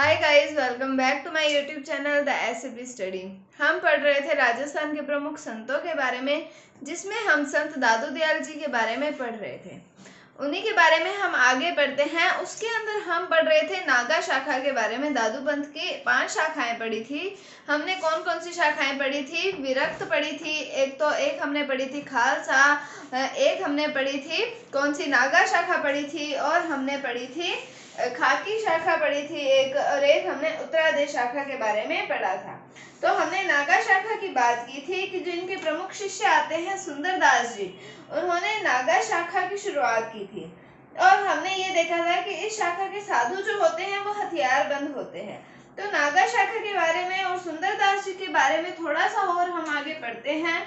Hi guys, welcome back to my YouTube channel the SAP study. हम पढ़ रहे थे राजस्थान के प्रमुख संतों के बारे में, जिसमें हम संत दादू दयाल जी के बारे में पढ़ रहे थे। उन्हीं के बारे में हम आगे पढ़ते हैं। उसके अंदर हम पढ़ रहे थे नागा शाखा के बारे में। दादू पंथ की 5 शाखाएं पढ़ी थी। हमने कौन कौन सी शाखाएं पढ़ी थी? विरक्त पढ़ी थी, एक हमने पढ़ी थी खालसा, एक हमने पढ़ी थी कौन सी नागा शाखा पढ़ी थी, और हमने पढ़ी थी खाकी शाखा पढ़ी थी एक, और एक हमने उत्तरादेश शाखा के बारे में पढ़ा था। तो हमने नागा शाखा की बात की थी कि जो इनके प्रमुख शिष्य आते हैं सुंदरदास जी, उन्होंने नागा शाखा की शुरुआत की थी। और हमने ये देखा था कि इस शाखा के साधु जो होते हैं वो हथियारबंद होते हैं। तो नागा शाखा के बारे में और सुंदरदास जी के बारे में थोड़ा सा और हम आगे पढ़ते हैं।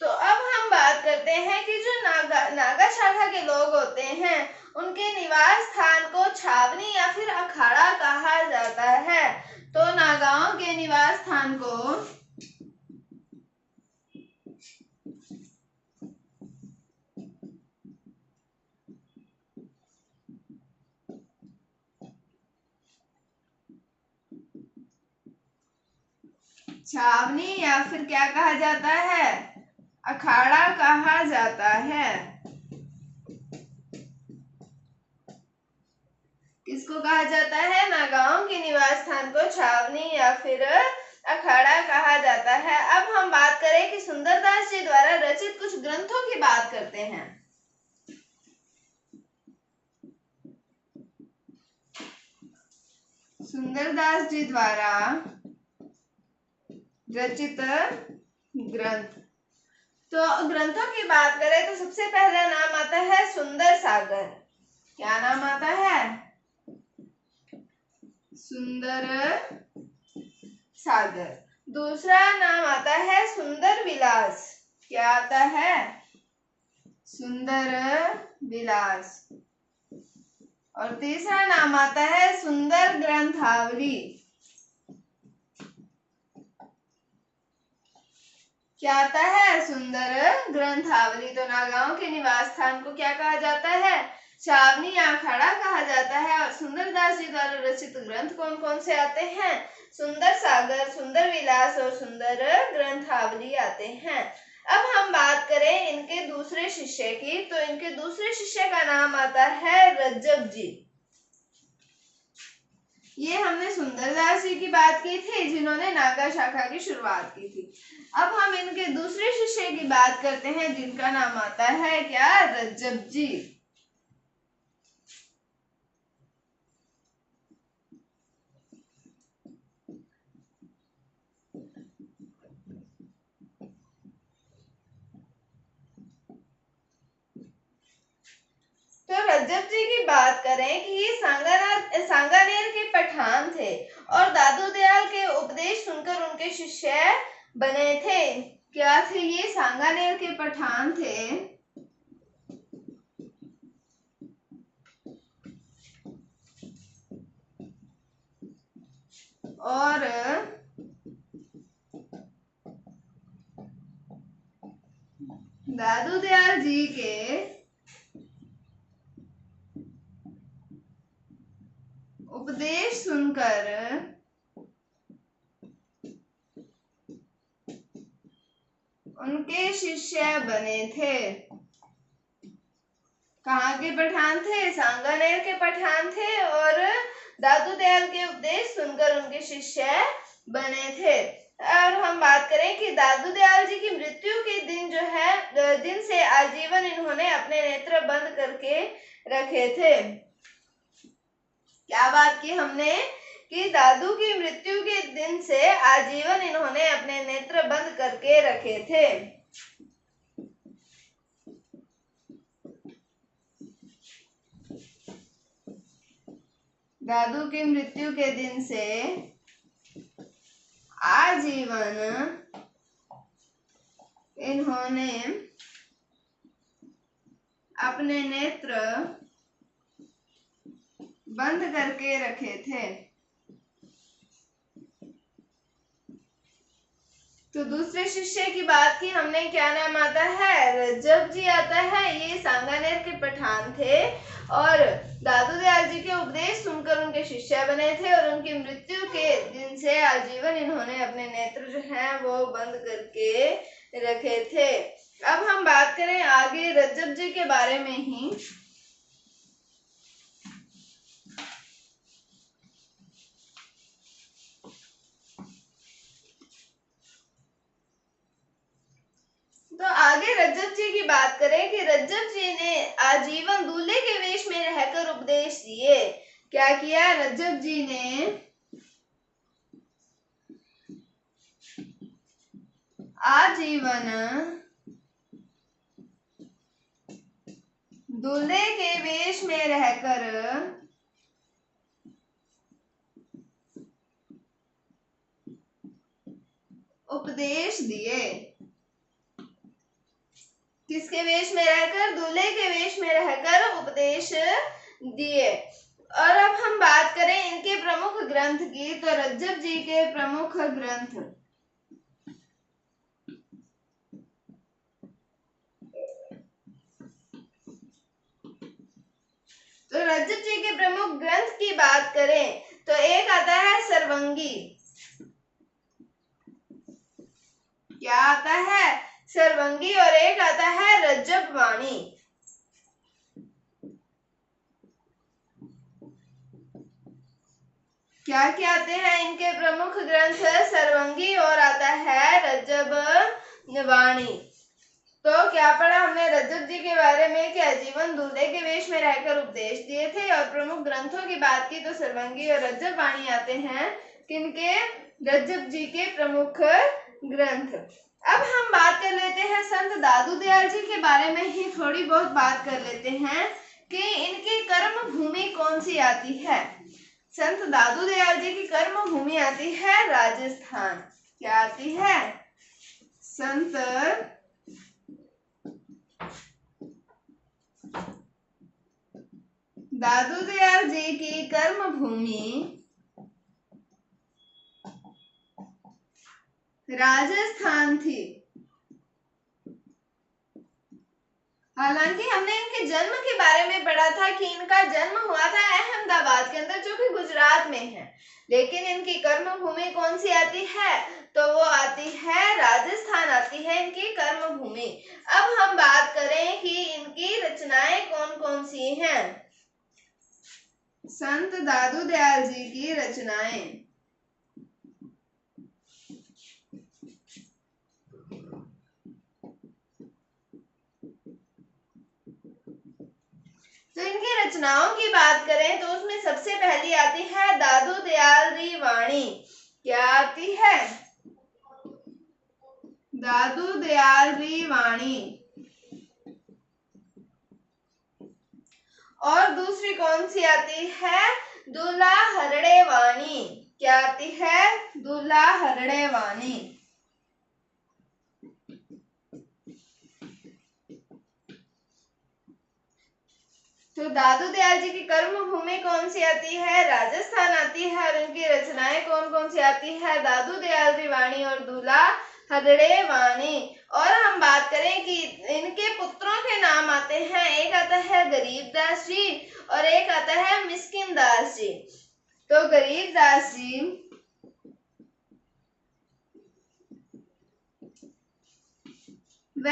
तो अब हम बात करते हैं कि जो नागा शाखा के लोग होते हैं उनके निवास स्थान को छावनी या फिर अखाड़ा कहा जाता है। तो नागाओं के निवास स्थान को छावनी या फिर क्या कहा जाता है? अखाड़ा कहा जाता है। किसको कहा जाता है? नागाओं के निवास स्थान को छावनी या फिर अखाड़ा कहा जाता है। अब हम बात करें कि सुंदरदास जी द्वारा रचित कुछ ग्रंथों की बात करते हैं। सुंदरदास जी द्वारा रचित ग्रंथ। तो ग्रंथों की बात करें तो सबसे पहला नाम आता है सुंदर सागर। क्या नाम आता है? सुंदर सागर। दूसरा नाम आता है सुंदर विलास। क्या आता है? सुंदर विलास। और तीसरा नाम आता है सुंदर ग्रंथावली। क्या आता है? सुंदर ग्रंथावली। तो नागाओं के निवास स्थान को क्या कहा जाता है? छावनी या अखाड़ा कहा जाता है। और सुंदरदास जी द्वारा रचित ग्रंथ कौन कौन से आते हैं? सुंदर सागर, सुंदर विलास और सुंदर ग्रंथावली आते हैं। अब हम बात करें इनके दूसरे शिष्य की, तो इनके दूसरे शिष्य का नाम आता है रज्जब जी। ये हमने सुंदरदास जी की बात की थी, जिन्होंने नागा शाखा की शुरुआत की थी। अब हम इनके दूसरे शिष्य की बात करते हैं, जिनका नाम आता है क्या? रज्जब जी। तो रज्जब जी की बात करें कि ये सांगानेर के पठान थे और दादू दयाल के उपदेश सुनकर उनके शिष्य बने थे। क्या थे ये? सांगानेर के पठान थे और दादू दयाल जी के उपदेश सुनकर उनके शिष्य बने थे। कहाँ के पठान थे? सांगानेर के पठान थे और दादू दयाल के उपदेश सुनकर उनके शिष्य बने थे। और हम बात करें कि दादू दयाल जी की मृत्यु के दिन जो है, दिन से आजीवन इन्होंने अपने नेत्र बंद करके रखे थे। क्या बात की हमने? कि दादू की मृत्यु के दिन से आजीवन इन्होंने अपने नेत्र बंद करके रखे थे। दादू की मृत्यु के दिन से आजीवन इन्होंने अपने नेत्र बंद करके रखे थे। तो दूसरे शिष्य की बात की हमने, क्या नाम आता है? रज्जब जी आता है। ये सांगानेर के पठान थे और दादू दयाल जी के उपदेश सुनकर उनके शिष्य बने थे और उनकी मृत्यु के दिन से आजीवन इन्होंने अपने नेत्र जो हैं वो बंद करके रखे थे। अब हम बात करें आगे रज्जब जी के बारे में ही। तो आगे रज्जब जी की बात करें कि रज्जब जी ने आजीवन दूल्हे के वेश में रहकर उपदेश दिए। क्या किया रज्जब जी ने? आजीवन दूल्हे के वेश में रहकर उपदेश दिए। किसके वेश में रहकर? दूल्हे के वेश में रहकर उपदेश दिए। और अब हम बात करें इनके प्रमुख ग्रंथ की, तो रज्जब जी के प्रमुख ग्रंथ, तो रज्जब जी के प्रमुख ग्रंथ की बात करें तो एक आता है सर्वंगी। क्या आता है? सर्वंगी। और एक आता है रज्जब वाणी। क्या क्या आते हैं इनके प्रमुख ग्रंथ? सर्वंगी और आता है रज्जब वाणी। तो क्या पढ़ा हमने रज्जब जी के बारे में कि आजीवन दूल्हे के वेश में रहकर उपदेश दिए थे। और प्रमुख ग्रंथों की बात की तो सर्वंगी और रज्जब वाणी आते हैं किनके? रज्जब जी के प्रमुख ग्रंथ। अब हम बात कर लेते हैं संत दादू दयाल जी के बारे में ही थोड़ी बहुत बात कर लेते हैं कि इनकी कर्म भूमि कौन सी आती है। संत दादू दयाल जी की कर्म भूमि आती है राजस्थान। क्या आती है? संत दादू दयाल जी की कर्म भूमि राजस्थान थी। हालांकि हमने इनके जन्म के बारे में पढ़ा था कि इनका जन्म हुआ था अहमदाबाद के अंदर, जो कि गुजरात में है, लेकिन इनकी कर्म भूमि कौन सी आती है? तो वो आती है राजस्थान, आती है इनकी कर्म भूमि। अब हम बात करें कि इनकी रचनाएं कौन कौन सी हैं। संत दादू दयाल जी की रचनाएं, तो इनकी रचनाओं की बात करें तो उसमें सबसे पहली आती है दादू दयाल री वाणी। क्या आती है? दादू दयाल री वाणी। और दूसरी कौन सी आती है? दूल्हा हरड़े वाणी। क्या आती है? दूल्हा हरड़े वाणी। तो दादू दयाल जी की कर्म भूमि कौन सी आती है? राजस्थान आती है। और इनकी रचनाएं कौन कौन सी आती है? दादू दयाल जी वाणी और दूल्हा हरड़े वाणी। और हम बात करें कि इनके पुत्रों के नाम आते हैं, एक आता है गरीबदास जी और एक आता है मिस्किन दास जी। तो गरीबदास जी व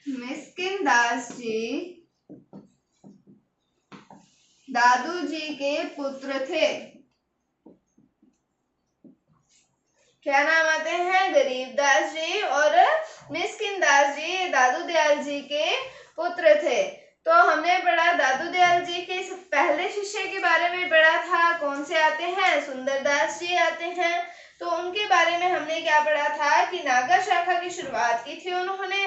मिस्किन दास जी दादू जी के पुत्र थे। क्या नाम आते हैं? गरीबदास जी और मिस्किन दास जी दादू दयाल जी के पुत्र थे। तो हमने पढ़ा दादू दयाल जी के पहले शिष्य के बारे में पढ़ा था। कौन से आते हैं? सुंदरदास जी आते हैं। तो उनके बारे में हमने क्या पढ़ा था कि नागा शाखा की शुरुआत की थी उन्होंने।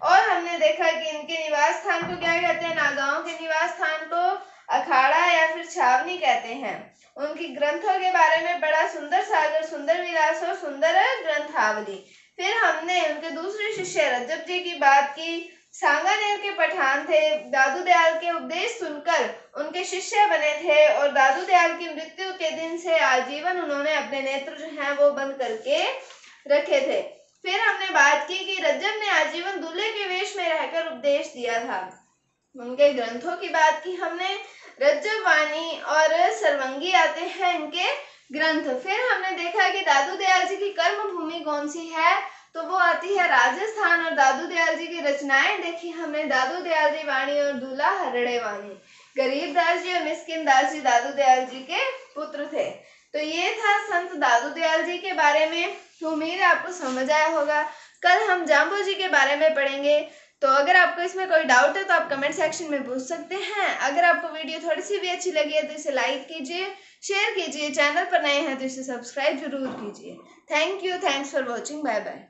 और हमने देखा कि इनके निवास स्थान को क्या कहते हैं? नागाओं के निवास स्थान को अखाड़ा या फिर छावनी कहते हैं। उनकी ग्रंथों के बारे में पढ़ा, सुंदर सागर, सुंदर विलास और सुंदर ग्रंथावली। फिर हमने उनके दूसरे शिष्य रज्जब जी की बात की। सांगानेर के पठान थे, दादू दयाल के उपदेश सुनकर उनके शिष्य बने थे और दादू दयाल की मृत्यु के दिन से आजीवन उन्होंने अपने नेत्र जो हैं वो बंद करके रखे थे। फिर हमने बात की कि रज्जब ने आजीवन दूल्हे के वेश में रहकर उपदेश दिया था। उनके ग्रंथों की बात की हमने। रज्जब वाणी और सर्वंगी आते हैं इनके ग्रंथ। फिर हमने देखा कि दादू दयाल जी की कर्म भूमि कौन सी है? तो वो आती है राजस्थान। और दादू दयाल जी की रचनाएं देखी हमने, दादू दयाल जी वाणी और दूल्हा हरड़े वाणी। गरीब दास जी और मिस्किन दास जी दादू दयाल जी के पुत्र थे। तो ये था संत दादू दयाल जी के बारे में। उम्मीद है आपको समझ आया होगा। कल हम जाम्बो जी के बारे में पढ़ेंगे। तो अगर आपको इसमें कोई डाउट है तो आप कमेंट सेक्शन में पूछ सकते हैं। अगर आपको वीडियो थोड़ी सी भी अच्छी लगी है तो इसे लाइक कीजिए, शेयर कीजिए। चैनल पर नए हैं तो इसे सब्सक्राइब जरूर कीजिए। Thank you, thanks for watching, bye bye.